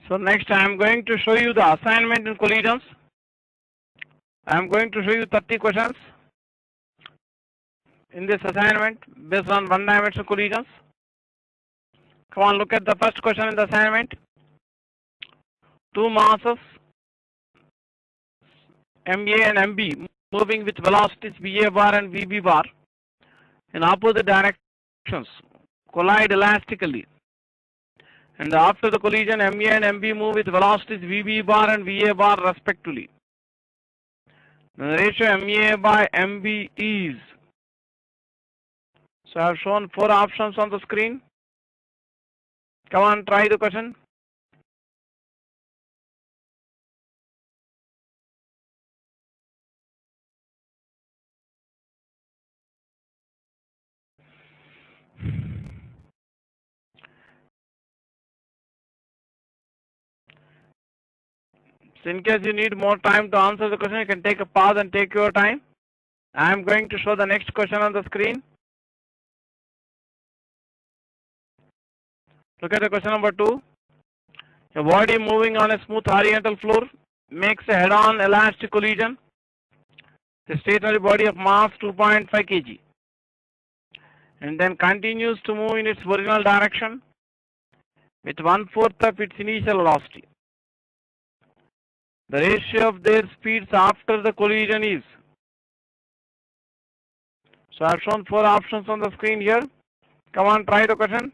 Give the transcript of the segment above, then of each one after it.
So next I am going to show you the assignment in collisions. I am going to show you 30 questions in this assignment based on one-dimensional collisions. Come on, look at the first question in the assignment. Two masses MA and MB moving with velocities VA bar and VB bar in opposite directions collide elastically. And after the collision, MA and MB move with velocities VB bar and VA bar respectively. The ratio MA by MB is. So I have shown 4 options on the screen. Come on, try the question. So in case you need more time to answer the question, you can take a pause and take your time. I am going to show the next question on the screen. Look at the question number 2. A body moving on a smooth horizontal floor makes a head-on elastic collision. The stationary body of mass 2.5 kg and then continues to move in its original direction with 1/4 of its initial velocity. The ratio of their speeds after the collision is. So I have shown 4 options on the screen here. Come on, try the question.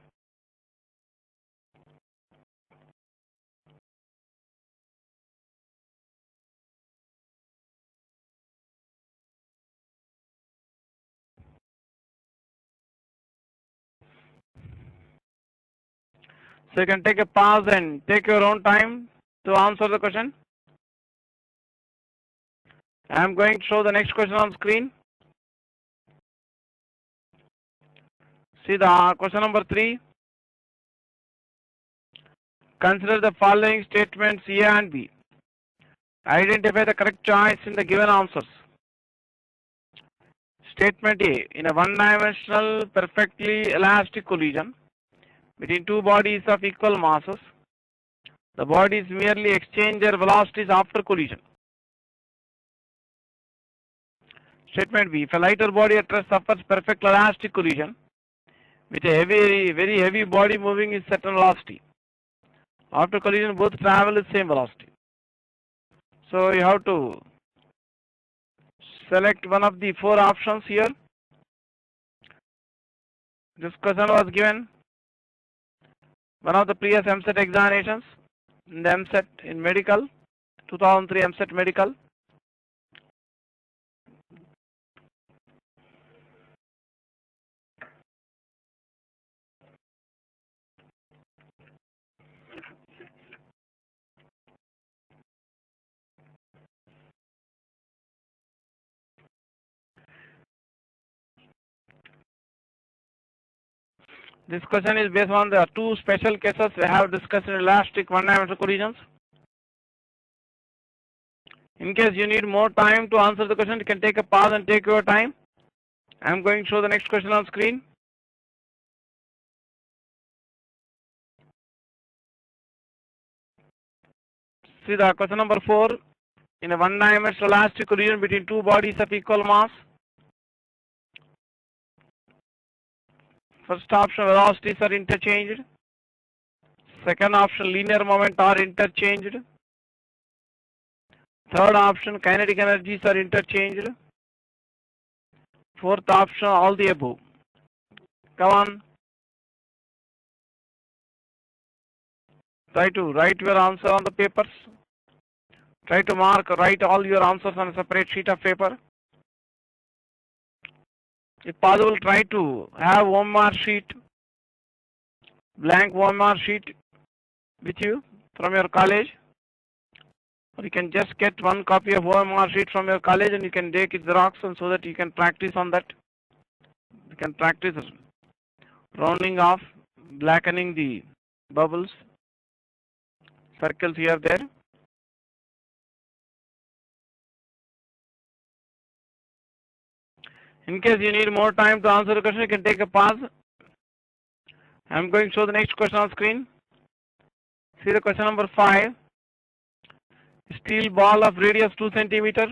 So you can take a pause and take your own time to answer the question. I am going to show the next question on screen. See the question number 3. Consider the following statements A and B. Identify the correct choice in the given answers. Statement A. In a one-dimensional perfectly elastic collision between two bodies of equal masses, the bodies merely exchange their velocities after collision. Statement B. If a lighter body at rest suffers perfect elastic collision with a very heavy body moving in certain velocity, after collision both travel with same velocity. So you have to select one of the 4 options here. This question was given one of the previous MSET examinations in the MSET in medical, 2003 MSET medical. This question is based on the 2 special cases we have discussed in elastic one-dimensional collisions. In case you need more time to answer the question, you can take a pause and take your time. I am going to show the next question on screen. See the question number 4. In a one-dimensional elastic collision between two bodies of equal mass, first option velocities are interchanged. Second option linear moment are interchanged. Third option kinetic energies are interchanged. Fourth option all the above. Come on. Try to write your answer on the papers. Try to write all your answers on a separate sheet of paper. If possible, try to have OMR sheet, blank OMR sheet with you from your college. Or you can just get one copy of OMR sheet from your college and you can take it Xerox and so that you can practice on that. You can practice rounding off, blackening the bubbles, circles here, there. In case you need more time to answer the question, you can take a pause. I am going to show the next question on screen. See the question number 5. Steel ball of radius 2 centimeter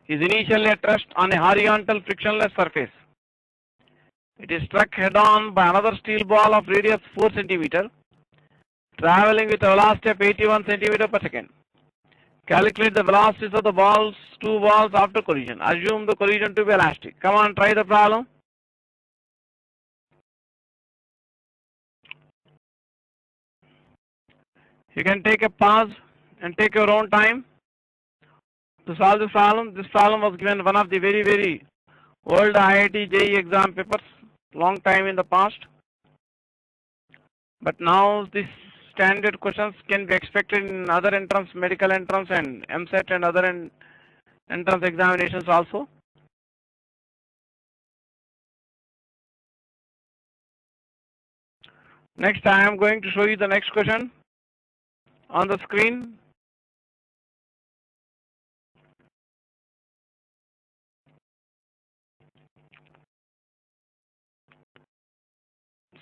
is initially at rest on a horizontal frictionless surface. It is struck head-on by another steel ball of radius 4 centimeter, traveling with a velocity of 81 centimeter per second. Calculate the velocities of the two balls after collision. Assume the collision to be elastic. Come on, try the problem. You can take a pause and take your own time to solve this problem. This problem was given one of the very old IIT JEE exam papers long time in the past. But now these standard questions can be expected in other entrance, medical entrance and MSET and other entrance examinations also. Next, I am going to show you the next question on the screen.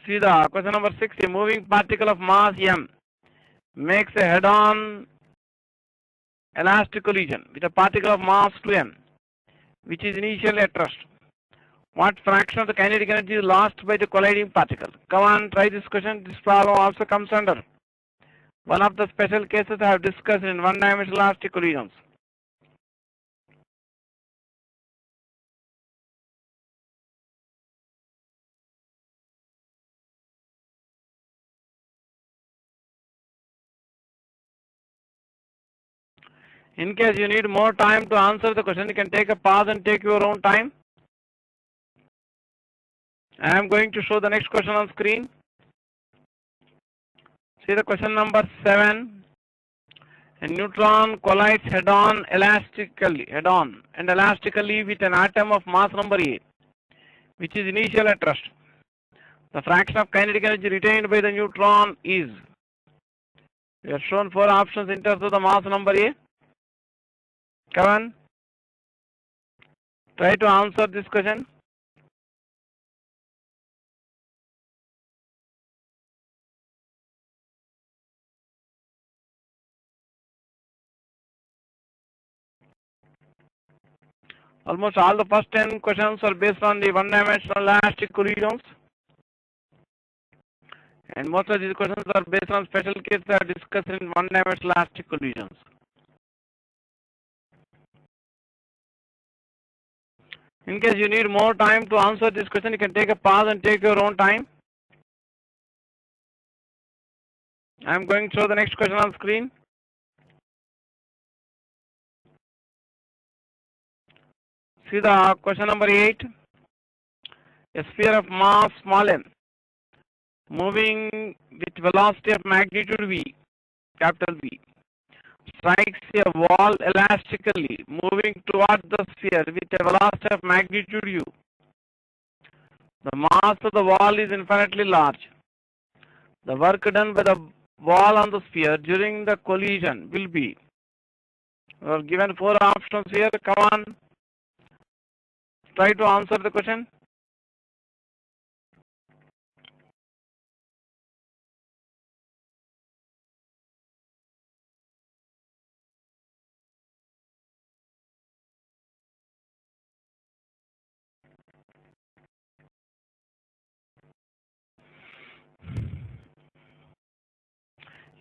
See the question number 6. A moving particle of mass m makes a head-on elastic collision with a particle of mass 2m, which is initially at rest. What fraction of the kinetic energy is lost by the colliding particle? Come on, try this question. This problem also comes under one of the special cases I have discussed in one-dimensional elastic collisions. In case you need more time to answer the question, you can take a pause and take your own time. I am going to show the next question on screen. See the question number 7. A neutron collides head-on and elastically with an atom of mass number A, which is initial at rest. The fraction of kinetic energy retained by the neutron is. We are shown 4 options in terms of the mass number A. Come on, try to answer this question. Almost all the first 10 questions are based on the one-dimensional elastic collisions, and most of these questions are based on special cases that are discussed in one-dimensional elastic collisions. In case you need more time to answer this question, you can take a pause and take your own time. I am going to show the next question on screen. See the question number 8. A sphere of mass small m moving with velocity of magnitude v, capital V, strikes a wall elastically moving towards the sphere with a velocity of magnitude u. The mass of the wall is infinitely large. The work done by the wall on the sphere during the collision will be. We are given 4 options here. Come on, try to answer the question.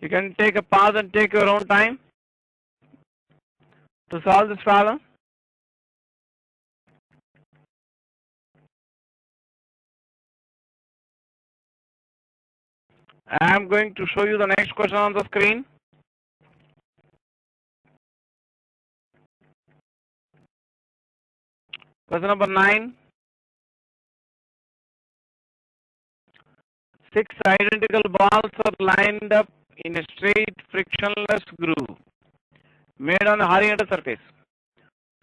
You can take a pause and take your own time to solve this problem. I am going to show you the next question on the screen. Question number 9. 6 identical balls are lined up in a straight frictionless groove made on a horizontal surface.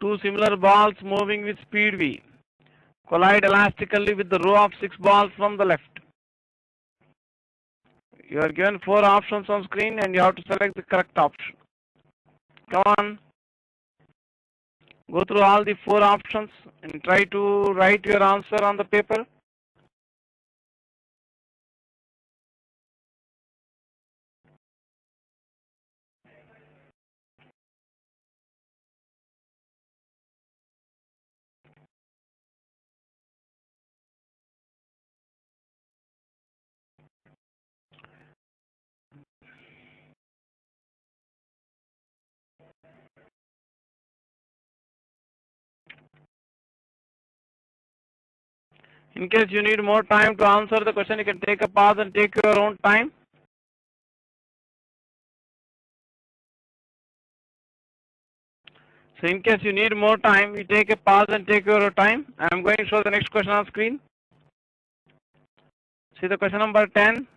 2 similar balls moving with speed v collide elastically with the row of 6 balls from the left. You are given 4 options on screen and you have to select the correct option. Come on, go through all the 4 options and try to write your answer on the paper. In case you need more time to answer the question, you can take a pause and take your own time. So in case you need more time, you take a pause and take your time. I am going to show the next question on screen. See the question number 10.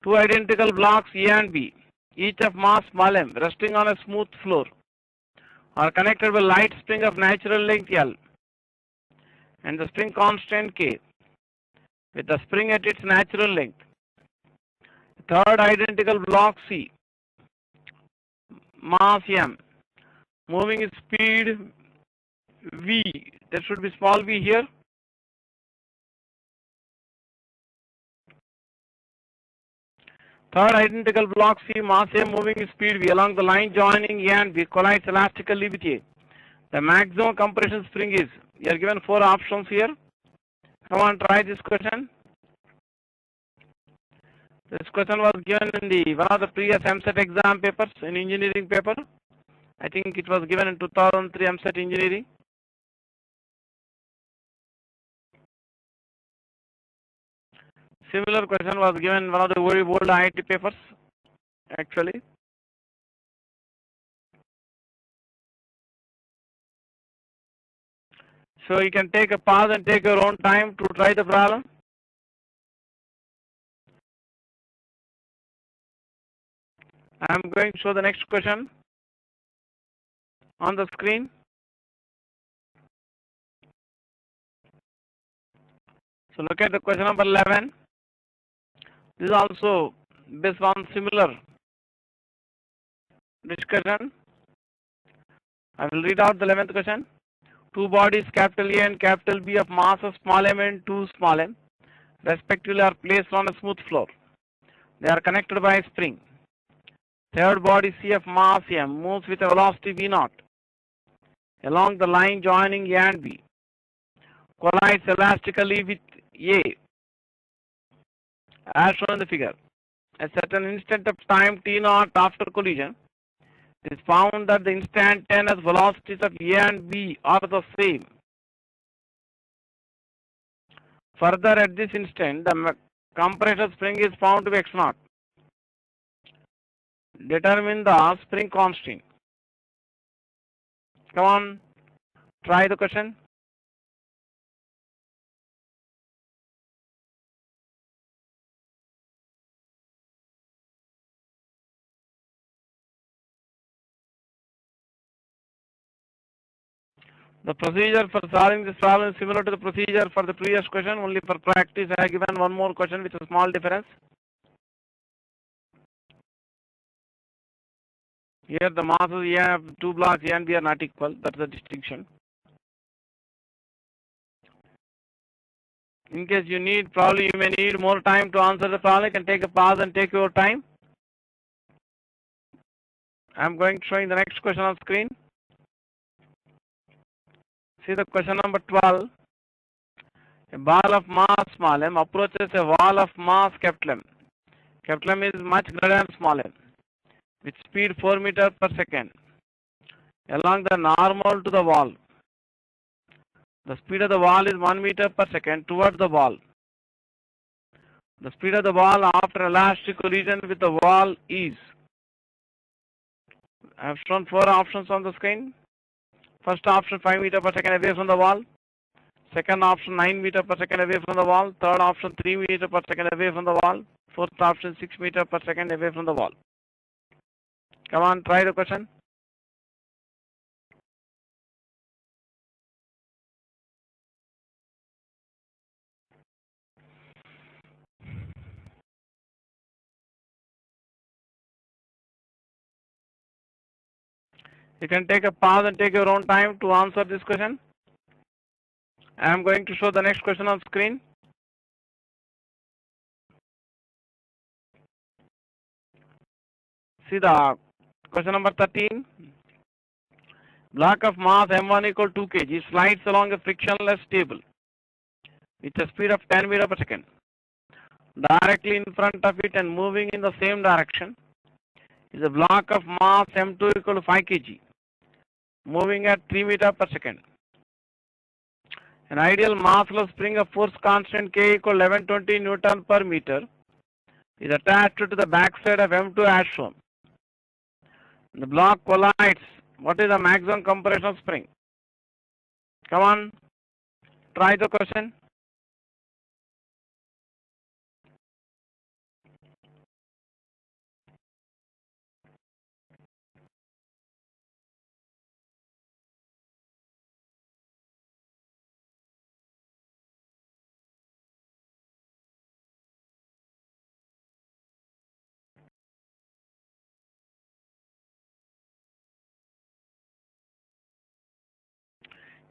Two identical blocks A and B, each of mass small m, resting on a smooth floor, are connected by a light spring of natural length L and the spring constant K, with the spring at its natural length. Third identical block C, mass m, moving its speed v, there should be small v here. Third identical block C, mass m, moving its speed v along the line joining A and B, collides elastically with A. The maximum compression spring is, you are given 4 options here. Come on, try this question. This question was given in the one of the previous MSET exam papers, in engineering paper. I think it was given in 2003 MSET engineering. Similar question was given in one of the very old IIT papers, actually. So you can take a pause and take your own time to try the problem. I am going to show the next question on the screen. So look at the question number 11. This is also based on similar discussion. I will read out the 11th question. Two bodies capital A and capital B of mass of small m and 2 small m respectively are placed on a smooth floor. They are connected by a spring. Third body C of mass m moves with a velocity v0 along the line joining A and B, collides elastically with A as shown in the figure. At certain instant of time t0 after collision, it is found that the instantaneous velocities of A and B are the same. Further, at this instant, the compression spring is found to be x0. Determine the spring constant. Come on, try the question. The procedure for solving this problem is similar to the procedure for the previous question. Only for practice, I have given one more question with a small difference. Here the masses A of two blocks A and B are not equal. That's the distinction. In case you need, probably you may need more time to answer the problem, you can take a pause and take your time. I am going to show you the next question on screen. See the question number 12. A ball of mass small m approaches a wall of mass capital M. Capital M is much greater than small m, with speed 4 meters per second along the normal to the wall. The speed of the wall is 1 meter per second towards the wall. The speed of the wall after elastic collision with the wall is. I have shown 4 options on the screen. First option 5 meters per second away from the wall. Second option 9 meters per second away from the wall. Third option 3 meters per second away from the wall. Fourth option 6 meters per second away from the wall. Come on, try the question. You can take a pause and take your own time to answer this question. I am going to show the next question on screen. See the question number 13. Block of mass m1 equal 2 kg slides along a frictionless table with a speed of 10 meters per second. Directly in front of it and moving in the same direction is a block of mass m2 equal to 5 kg moving at 3 meters per second. An ideal massless spring of force constant K equal 1120 Newton per meter is attached to the backside of M2 as shown. The block collides. What is the maximum compression spring? Come on, try the question.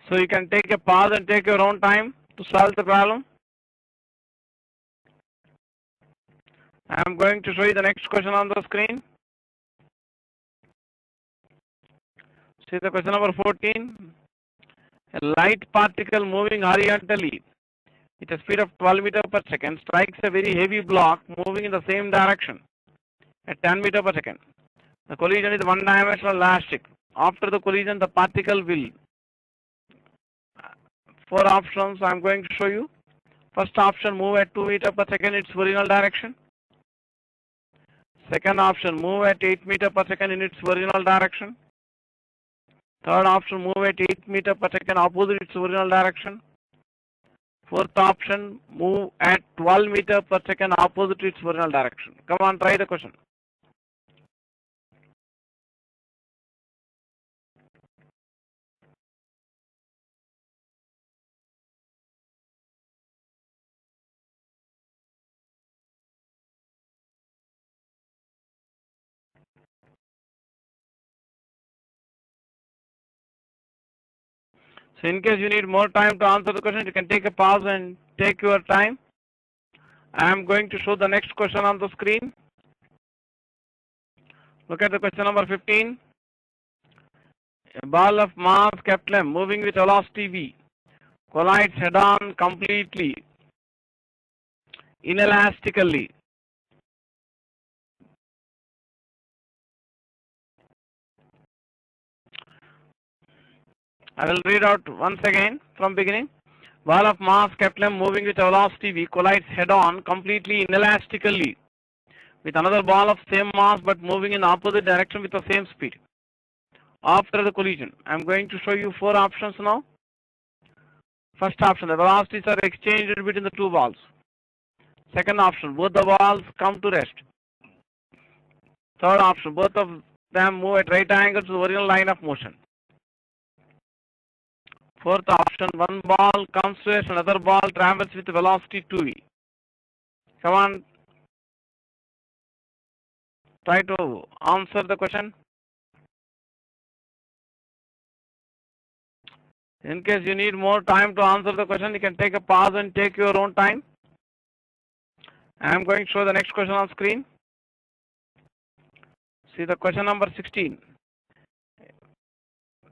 So you can take a pause and take your own time to solve the problem. I am going to show you the next question on the screen. See the question number 14. A light particle moving horizontally with a speed of 12 meters per second strikes a very heavy block moving in the same direction at 10 meters per second. The collision is one-dimensional elastic. After the collision, the particle will. 4 options I am going to show you. First option, move at 2 meters per second in its original direction. Second option, move at 8 meters per second in its original direction. Third option, move at 8 meters per second opposite its original direction. Fourth option, move at 12 meters per second opposite its original direction. Come on, try the question. So in case you need more time to answer the question, you can take a pause and take your time. I am going to show the next question on the screen. Look at the question number 15. A ball of mass capital M moving with velocity v collides head-on completely, inelastically. I will read out once again from beginning. Ball of mass capital M moving with velocity v collides head-on completely inelastically with another ball of same mass but moving in the opposite direction with the same speed. After the collision, I am going to show you 4 options now. First option, the velocities are exchanged between the 2 balls. Second option, both the balls come to rest. Third option, both of them move at right angles to the original line of motion. Fourth option, one ball comes to rest, another ball travels with velocity 2v. Come on, try to answer the question. In case you need more time to answer the question, you can take a pause and take your own time. I am going to show the next question on screen. See the question number 16.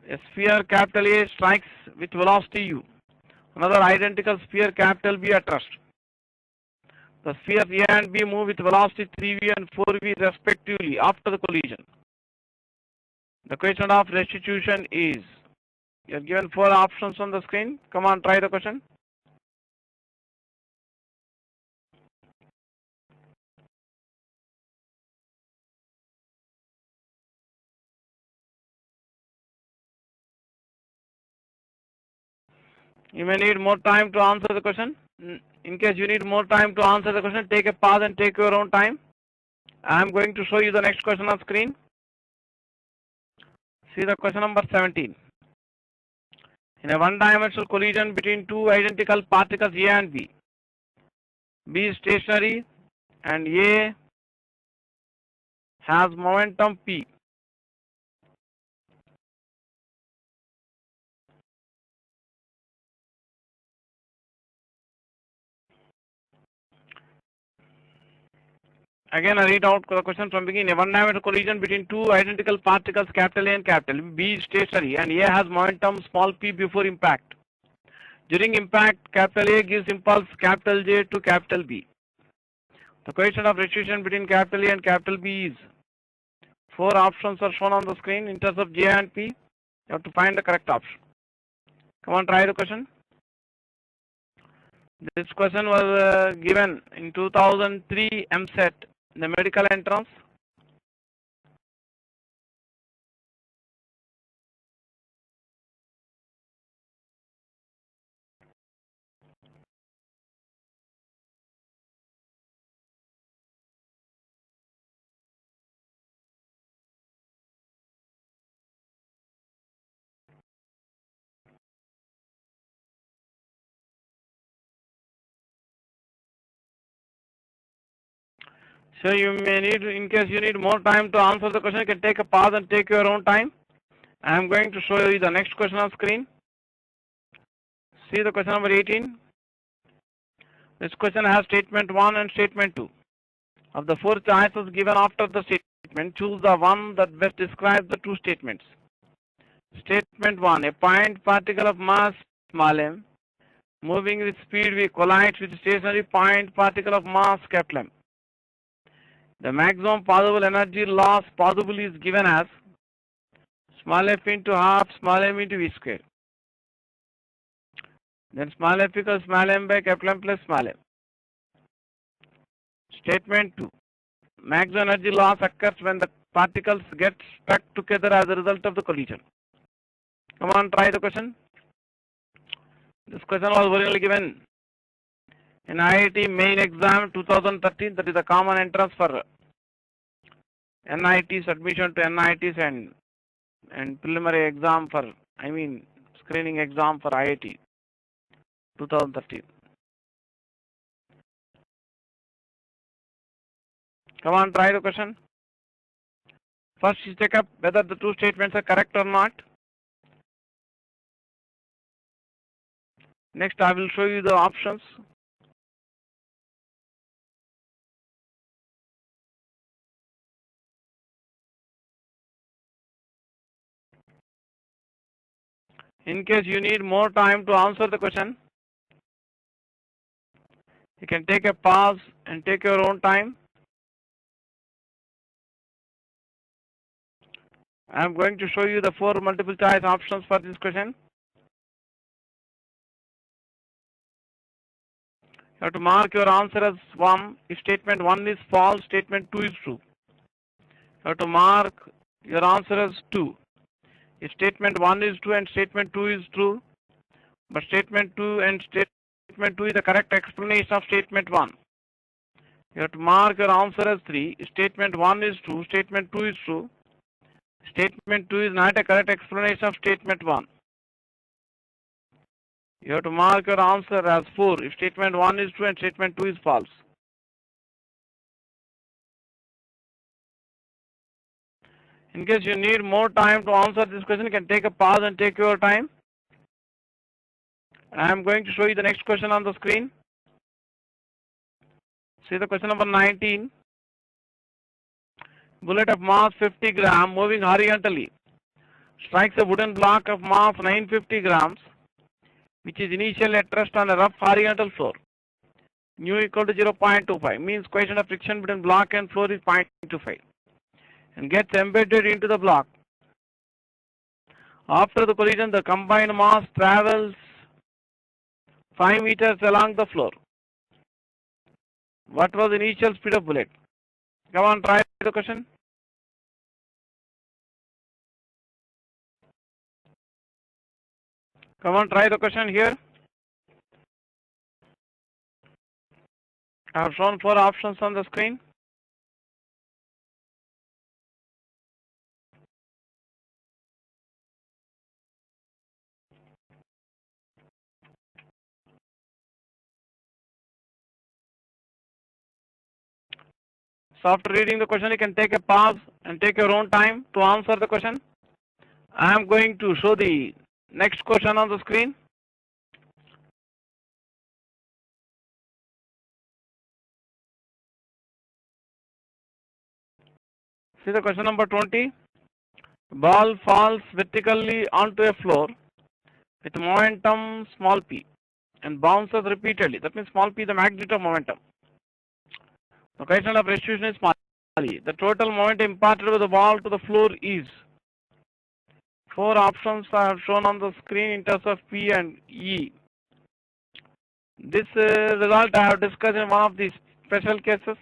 A sphere capital A strikes with velocity u. Another identical sphere capital B at rest. The spheres A and B move with velocity 3v and 4v respectively after the collision. The question of restitution is, you are given 4 options on the screen. Come on, try the question. You may need more time to answer the question. In case you need more time to answer the question, take a pause and take your own time. I am going to show you the next question on screen. See the question number 17. In a one-dimensional collision between 2 identical particles A and B, B is stationary and A has momentum P. Again, I read out the question from beginning. A one-dimensional collision between 2 identical particles, capital A and capital B, is stationary and A has momentum small p before impact. During impact, capital A gives impulse capital J to capital B. The coefficient of restitution between capital A and capital B is, 4 options are shown on the screen. In terms of J and P, you have to find the correct option. Come on, try the question. This question was given in 2003 MSET, the medical entrance. So you may need, in case you need more time to answer the question, you can take a pause and take your own time. I am going to show you the next question on screen. See the question number 18. This question has statement 1 and statement 2. Of the 4 choices given after the statement, choose the one that best describes the two statements. Statement 1. A point particle of mass small m moving with speed v collides with stationary point particle of mass capital M. The maximum possible energy loss possible is given as small f into half small m into v square. Then small f equals small m by capital M plus small m. Statement 2. Maximum energy loss occurs when the particles get stuck together as a result of the collision. Come on, try the question. This question was originally given in IIT main exam 2013. That is a common entrance for NIT's admission to NITs and preliminary exam for, screening exam for IIT 2013. Come on, try the question. First, you check up whether the two statements are correct or not. Next, I will show you the options. In case you need more time to answer the question, you can take a pause and take your own time. I am going to show you the 4 multiple choice options for this question. You have to mark your answer as 1 if statement 1 is false, statement 2 is true. You have to mark your answer as 2 if statement 1 is true and statement 2 is true, but statement 2 and statement 2 is the correct explanation of statement 1. You have to mark your answer as 3 if statement 1 is true, statement 2 is true. Statement 2 is not a correct explanation of statement 1. You have to mark your answer as 4 if statement 1 is true and statement 2 is false. In case you need more time to answer this question, you can take a pause and take your time. I am going to show you the next question on the screen. See the question number 19. Bullet of mass 50 gram moving horizontally strikes a wooden block of mass 950 grams, which is initially at rest on a rough horizontal floor. Nu equal to 0.25 means coefficient of friction between block and floor is 0.25 and gets embedded into the block. After the collision, the combined mass travels 5 meters along the floor. What was the initial speed of bullet? Come on, try the question. Come on, try the question here. I have shown 4 options on the screen. So after reading the question, you can take a pause and take your own time to answer the question. I am going to show the next question on the screen. See the question number 20. Ball falls vertically onto a floor with momentum small p and bounces repeatedly. That means small p the magnitude of momentum. The coefficient of restitution is small e. The total moment imparted by the ball to the floor is. 4 options I have shown on the screen in terms of P and E. This result I have discussed in one of the special cases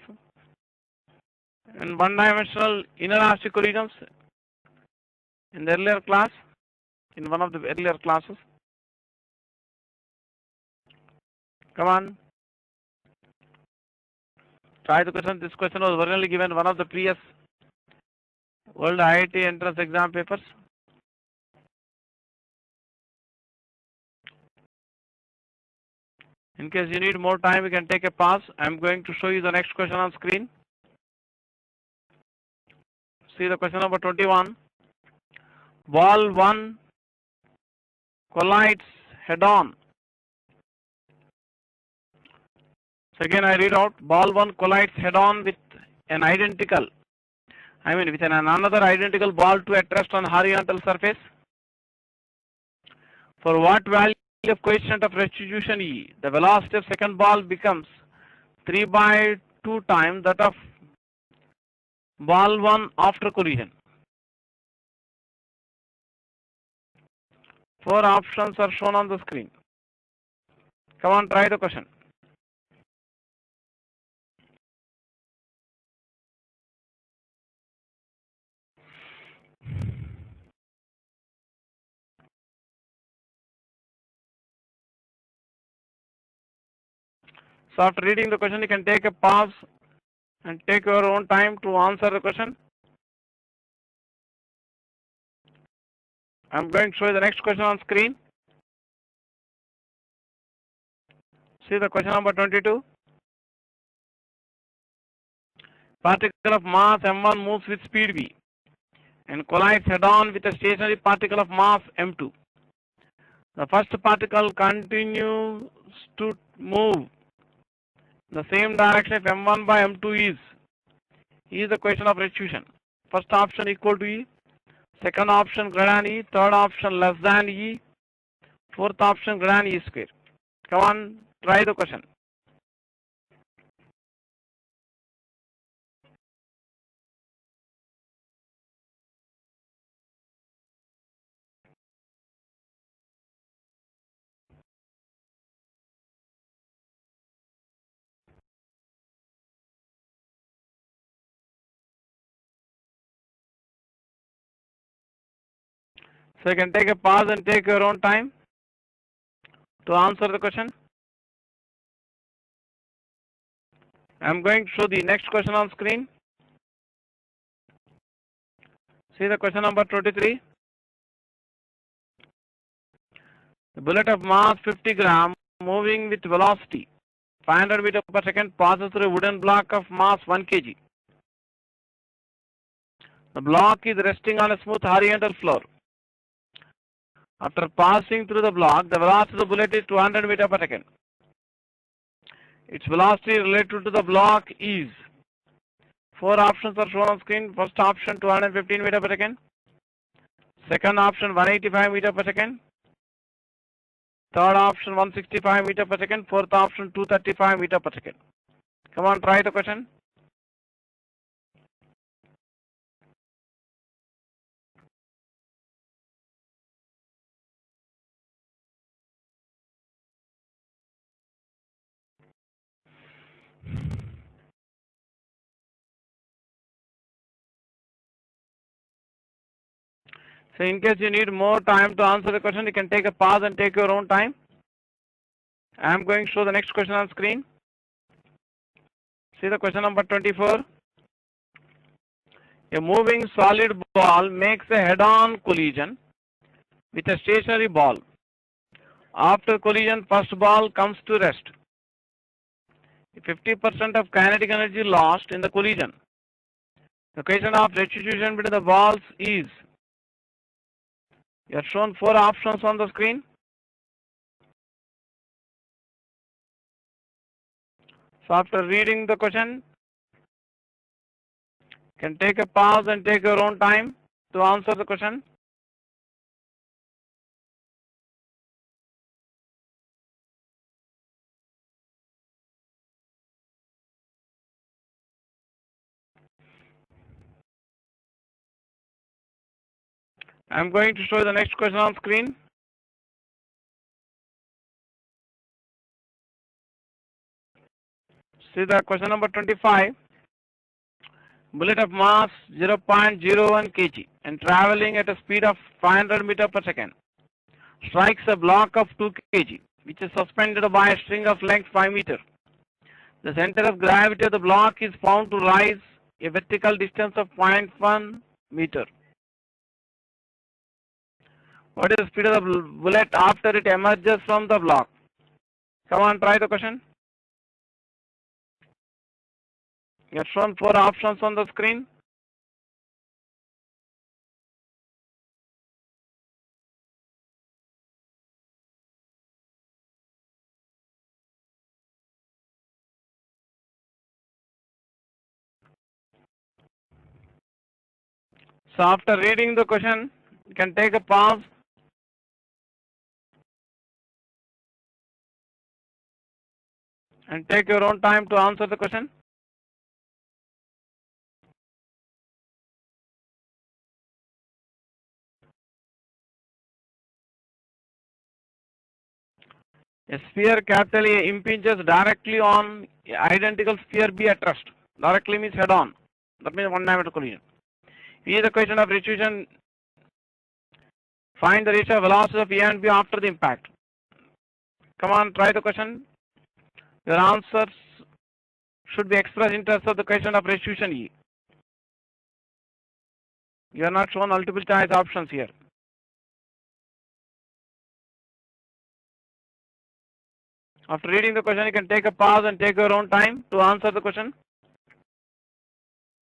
in one-dimensional inelastic collisions in the earlier class, in one of the earlier classes. Come on. Try the question. This question was originally given one of the previous World IIT entrance exam papers. In case you need more time, we can take a pause. I am going to show you the next question on screen. See the question number 21. Ball 1 collides head-on. So again I read out, ball 1 collides head-on with an identical, with another identical ball to at rest on horizontal surface. For what value of coefficient of restitution E, the velocity of second ball becomes 3/2 times that of ball 1 after collision. 4 options are shown on the screen. Come on, try the question. So after reading the question, you can take a pause and take your own time to answer the question. I'm going to show you the next question on screen. See the question number 22. Particle of mass m1 moves with speed v and collides head-on with a stationary particle of mass m2. The first particle continues to move the same direction if m1 by m2 is the question of restitution. First option equal to E, second option greater than E, third option less than E, fourth option greater than E square. Come on, try the question. So you can take a pause and take your own time to answer the question. I am going to show the next question on screen. See the question number 23. The bullet of mass 50 gram moving with velocity 500 meters per second passes through a wooden block of mass 1 kg. The block is resting on a smooth horizontal floor. After passing through the block, the velocity of the bullet is 200 meters per second. Its velocity related to the block is, 4 options are shown on screen. First option 215 meters per second. Second option 185 meters per second. Third option 165 meters per second. Fourth option 235 meters per second. Come on, try the question. So in case you need more time to answer the question, you can take a pause and take your own time. I am going to show the next question on screen. See the question number 24. A moving solid ball makes a head-on collision with a stationary ball. After collision, first ball comes to rest. 50% of kinetic energy lost in the collision. The equation of restitution between the balls is. You are shown 4 options on the screen. So after reading the question, you can take a pause and take your own time to answer the question. I am going to show the next question on screen. See the question number 25. Bullet of mass 0.01 kg and traveling at a speed of 500 meter per second strikes a block of 2 kg which is suspended by a string of length 5 meter. The center of gravity of the block is found to rise a vertical distance of 0.1 meter. What is the speed of the bullet after it emerges from the block? Come on, try the question. You have shown 4 options on the screen. So after reading the question, you can take a pause and take your own time to answer the question. A sphere capital A impinges directly on identical sphere B at rest. Directly means head on. That means one diameter collision. Here the question of restitution. Find the ratio of velocity of A and B after the impact. Come on, try the question. Your answers should be expressed in terms of the question of restitution E. You are not shown multiple choice options here. After reading the question, you can take a pause and take your own time to answer the question.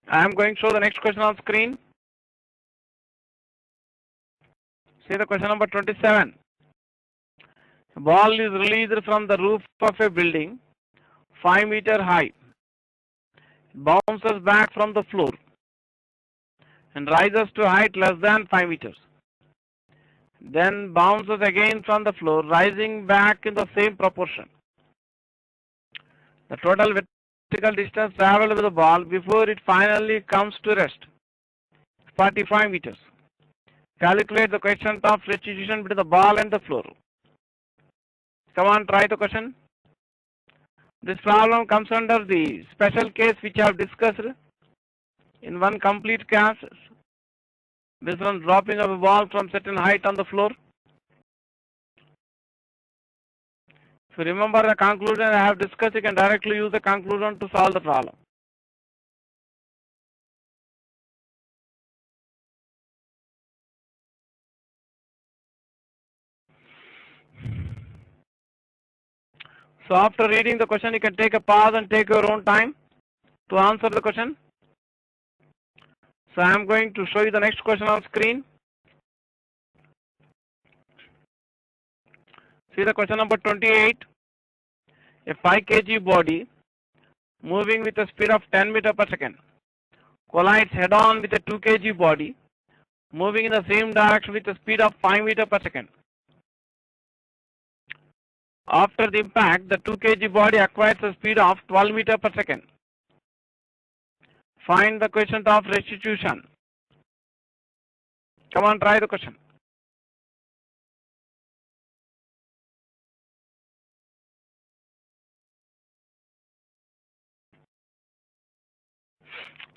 I am going to show the next question on screen. See the question number 27. A ball is released from the roof of a building 5 meter high. It bounces back from the floor and rises to height less than 5 meters. Then bounces again from the floor, rising back in the same proportion. The total vertical distance traveled with the ball before it finally comes to rest, 45 meters. Calculate the coefficient of restitution between the ball and the floor. Come on, try the question. This problem comes under the special case which I have discussed in one complete case based on dropping of a ball from certain height on the floor. If you remember the conclusion I have discussed, you can directly use the conclusion to solve the problem. So after reading the question, you can take a pause and take your own time to answer the question. So I am going to show you the next question on screen. See the question number 28. A 5 kg body moving with a speed of 10 meter per second collides head on with a 2 kg body moving in the same direction with a speed of 5 meter per second. After the impact, the 2 kg body acquires a speed of 12 meter per second. Find the coefficient of restitution. Come on, try the question.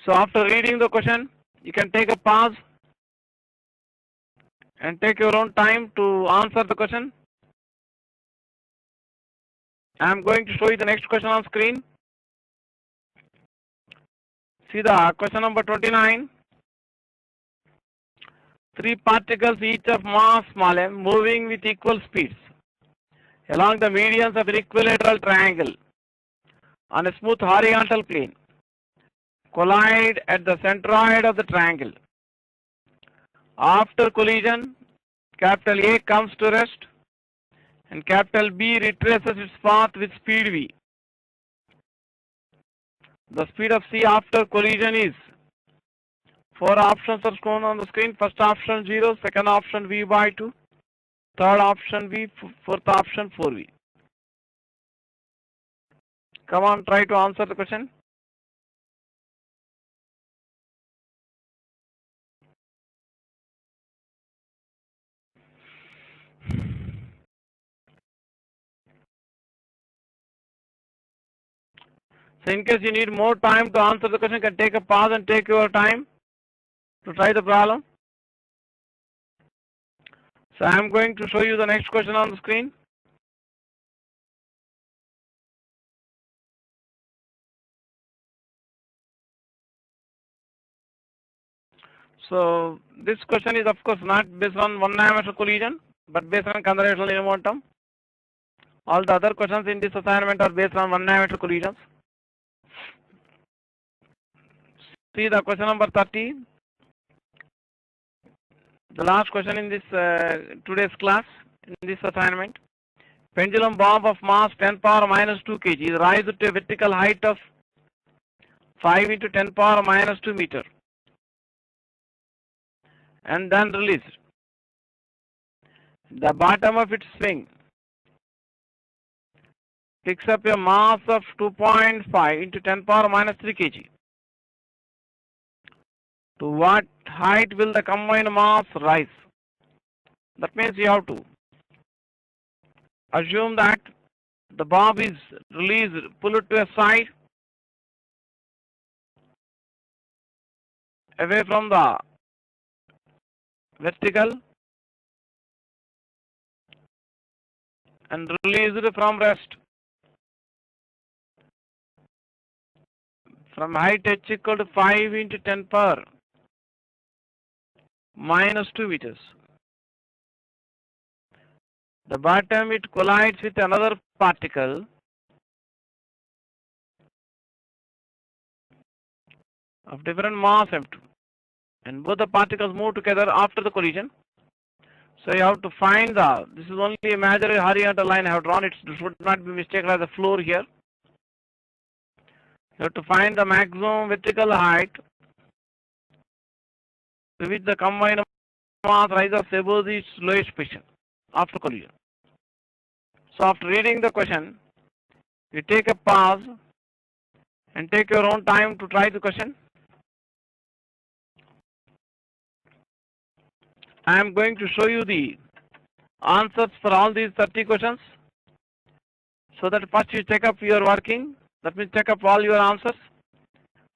So after reading the question, you can take a pause and take your own time to answer the question. I am going to show you the next question on screen. See the question number 29. 3 particles each of mass small m moving with equal speeds along the medians of an equilateral triangle on a smooth horizontal plane collide at the centroid of the triangle. After collision, capital A comes to rest and capital B retraces its path with speed v. The speed of C after collision is, 4 options are shown on the screen. First option 0, second option v by 2, third option v, fourth option 4v. Come on, try to answer the question. So in case you need more time to answer the question, you can take a pause and take your time to try the problem. So I am going to show you the next question on the screen. So this question is of course not based on one dimensional collision, but based on conservational momentum. All the other questions in this assignment are based on one dimensional collisions. See the question number 30. The last question in this today's class, in this assignment. Pendulum bob of mass 10 power minus 2 kg is raised to a vertical height of 5 into 10 power minus 2 meter and then released. The bottom of its swing picks up a mass of 2.5 into 10 power minus 3 kg. To what height will the combined mass rise? That means you have to assume that the bob is released, pull it to a side, away from the vertical, and released from rest. From height h equal to 5 into 10 power minus 2 meters. The bottom, it collides with another particle of different mass m2, and both the particles move together after the collision. So you have to find this is only a imaginary horizontal line I have drawn, it should not be mistaken as a floor here. You have to find the maximum vertical height to which the combined mass rises above the lowest position after collision. So after reading the question, you take a pause and take your own time to try the question. I am going to show you the answers for all these 30 questions, so that first you check up your working, that means check up all your answers.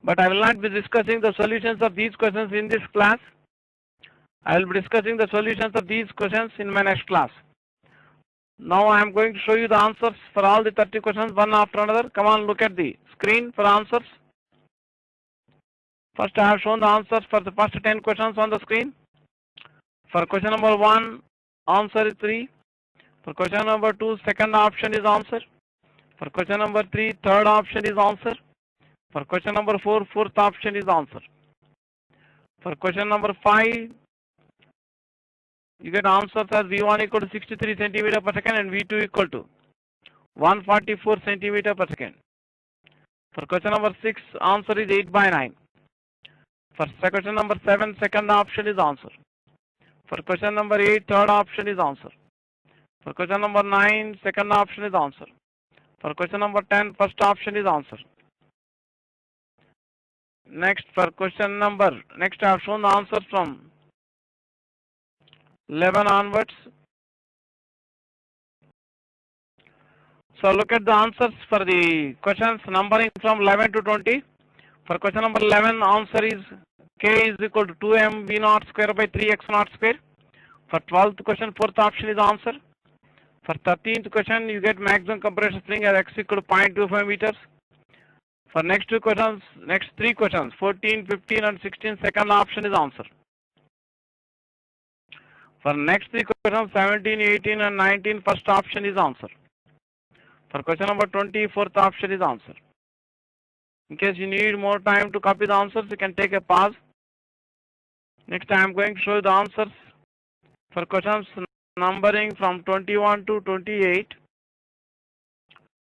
But I will not be discussing the solutions of these questions in this class. I will be discussing the solutions of these questions in my next class. Now I am going to show you the answers for all the 30 questions one after another. Come on, look at the screen for answers. First I have shown the answers for the first 10 questions on the screen. For question number 1, answer is 3. For question number 2, second option is answer. For question number 3, third option is answer. For question number 4, fourth option is answer. For question number 5, you get answers as V1 equal to 63 centimeter per second and V2 equal to 144 centimeter per second. For question number 6, answer is 8 by 9. For question number 7, second option is answer. For question number 8, third option is answer. For question number 9, second option is answer. For question number 10, first option is answer. Next, for question number, next I have shown the answers from 11 onwards. So look at the answers for the questions numbering from 11 to 20. For question number 11, answer is K is equal to 2m V0 square by 3x0 square. For 12th question, fourth option is answer. For 13th question, you get maximum compression spring at x equal to 0.25 meters. For next two questions, next three questions, 14, 15 and 16, second option is answer. For next three questions, 17, 18 and 19, first option is answer. For question number 20, fourth option is answer. In case you need more time to copy the answers, you can take a pause. Next, I am going to show you the answers for questions numbering from 21 to 28.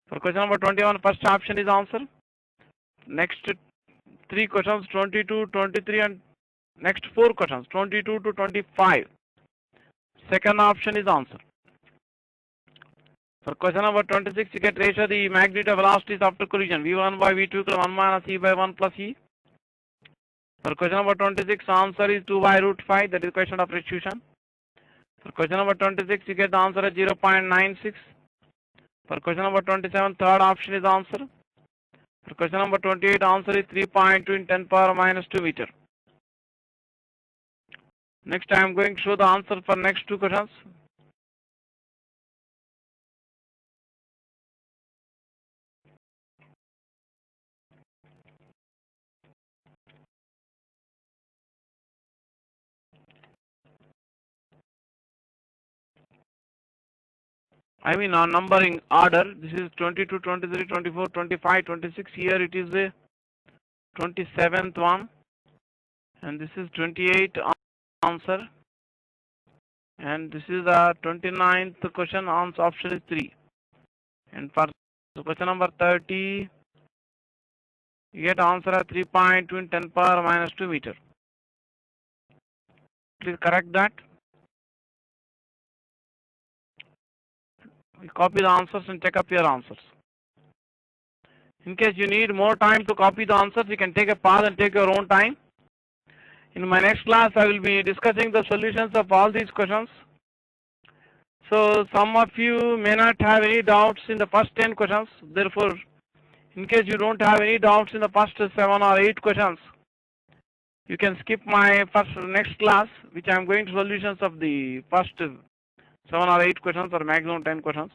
For question number 21, first option is answer. Next three questions, 22, 23 and next four questions, 22 to 25. Second option is answer. For question number 26, you get ratio the magnitude of velocities after collision, V1 by V2 equal to 1 minus E by 1 plus E. For question number 26, answer is 2 by root 5, that is question of restitution. For question number 26, you get the answer as 0.96. For question number 27, third option is answer. For question number 28, answer is 3.2 in 10 power minus 2 meter. Next, I am going to show the answer for next two questions. I mean on numbering order. This is 22, 23, 24, 25, 26. Here it is the 27th one, and this is 28 answer, and this is the 29th question. Answer option is 3. And for question number 30, you get answer at 3.2 in 10 power minus 2 meter. Please correct that. You copy the answers and check up your answers. In case you need more time to copy the answers, you can take a pause and take your own time. In my next class, I will be discussing the solutions of all these questions. So some of you may not have any doubts in the first 10 questions. Therefore, in case you don't have any doubts in the first 7 or 8 questions, you can skip my next class, which I am going to solutions of the first 7 or 8 questions or maximum 10 questions.